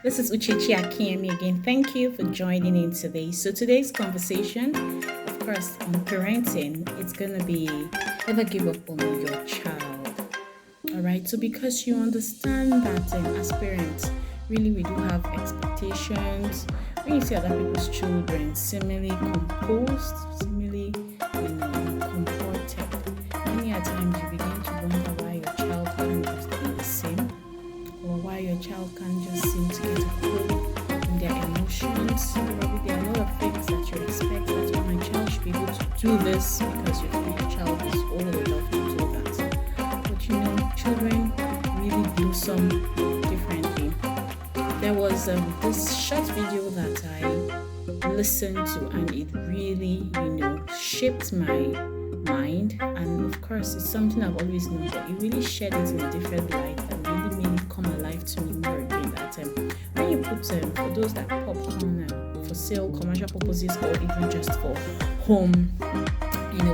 This is Uchechi Akiyemi again. Thank you for joining in today. So today's conversation, of course, on parenting, it's gonna be never give up on your child. All right. So because you understand that as parents, really we do have expectations. When you see other people's children similarly composed, similarly, comported, many a times you begin to wonder why your child can't just be the same, or why your child can't just seem to get a hold in their emotions. Probably there are a lot of things that you expect that my child should be able to do this because you feel your child is old enough to do that. But children really blossom differently. There was this short video that I listened to, and it really, shaped my mind. And of course, it's something I've always known, but it really shed it in a different light and really made it come alive to me more again. That when you put for those that popcorn for sale, commercial purposes, or even just for home,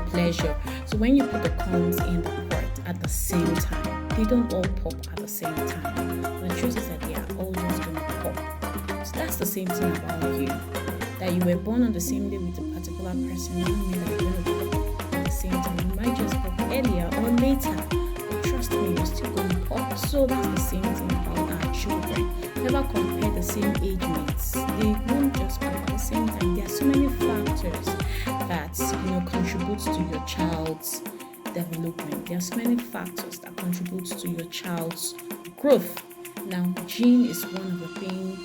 pleasure. So when you put the corns in the pot at the same time, they don't all pop at the same time. The truth is that they are all just going to pop. So that's the same thing about you. That you were born on the same day with a particular person doesn't mean that you're going to pop at the same time. You might just pop earlier or later. But trust me, you're still going to pop. So that's the same thing about our children. Never compare the same age mates. They won't just pop at the same time. There are so many factors that contribute to your child's development. There are so many factors that contribute to your child's growth. Now, gene is one of the things.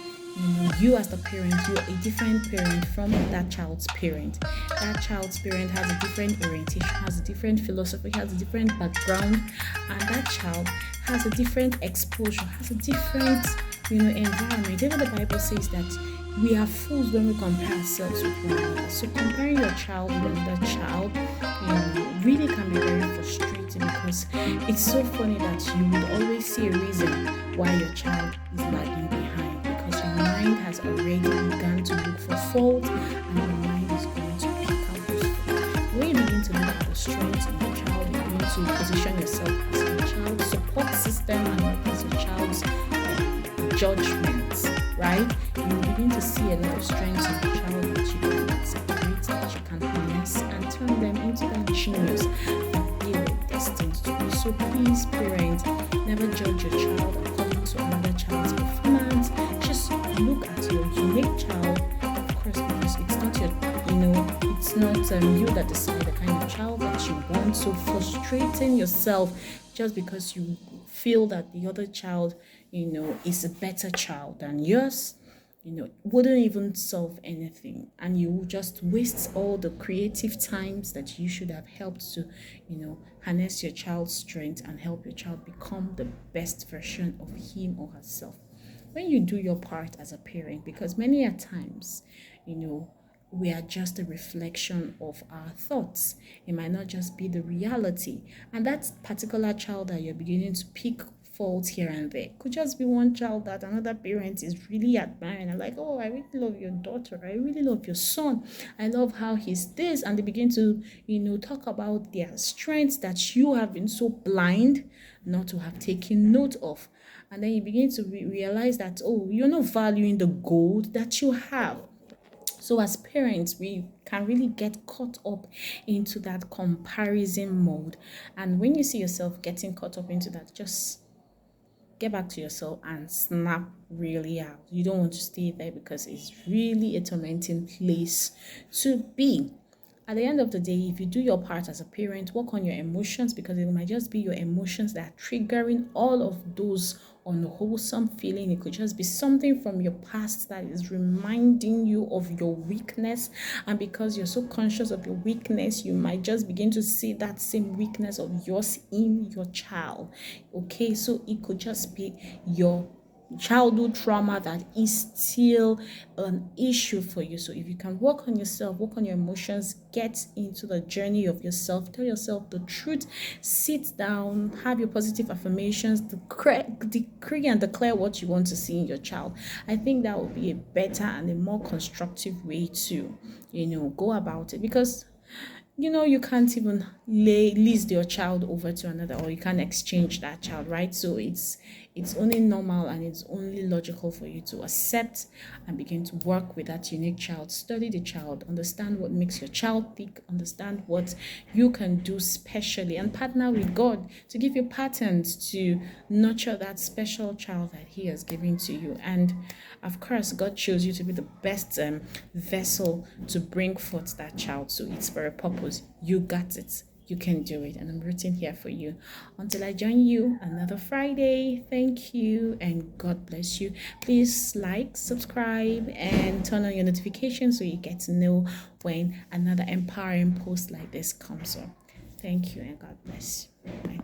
You as the parent, you're a different parent from that child's parent. That child's parent has a different orientation, has a different philosophy, has a different background, and that child has a different exposure, has a different, environment. Even the Bible says that we are fools when we compare ourselves with one another. So comparing your child with another child, really can be very frustrating, because it's so funny that you would always see a reason why your child is lagging behind, because your mind has already begun to look for fault, and your mind is going to pick out those faults. When you begin to look at the strengths in your child, you're going to position yourself as your child's support system and not as your child's judgments, right? You will begin to see a lot of strengths in your child that you can separate, that you can harness, and turn them into that genius that they were destined to be. So please, parents, never judge your child according to another child's performance. Just look at your unique child, of course, because it's not it's not you that decide the kind of child that you want. So frustrating yourself just because you feel that the other child, is a better child than yours, wouldn't even solve anything, and you will just waste all the creative times that you should have helped to, harness your child's strength and help your child become the best version of him or herself. When you do your part as a parent, because many a times, we are just a reflection of our thoughts. It might not just be the reality. And that particular child that you're beginning to pick faults here and there could just be one child that another parent is really admiring and like, oh, I really love your daughter, I really love your son, I love how he's this, and they begin to talk about their strengths that you have been so blind not to have taken note of. And then you begin to realize that, oh, you're not valuing the gold that you have. So as parents, we can really get caught up into that comparison mode. And when you see yourself getting caught up into that, just get back to yourself and snap really out. You don't want to stay there, because it's really a tormenting place to be. At the end of the day, if you do your part as a parent, work on your emotions, because it might just be your emotions that are triggering all of those unwholesome feeling. It could just be something from your past that is reminding you of your weakness, and because you're so conscious of your weakness, you might just begin to see that same weakness of yours in your child. Okay, so it could just be your childhood trauma that is still an issue for you. So if you can work on yourself, work on your emotions, get into the journey of yourself, tell yourself the truth, sit down, have your positive affirmations, decree and declare what you want to see in your child. I think that would be a better and a more constructive way to go about it, because you can't even lease your child over to another, or you can't exchange that child, right? So it's It's only normal and it's only logical for you to accept and begin to work with that unique child. Study the child, understand what makes your child tick, understand what you can do specially, and partner with God to give you patterns to nurture that special child that He has given to you. And of course, God chose you to be the best vessel to bring forth that child. So it's for a purpose. You got it. You can do it, and I'm rooting here for you. Until I join you another Friday, thank you and God bless you. Please like, subscribe, and turn on your notifications so you get to know when another empowering post like this comes up. Thank you and God bless. Bye.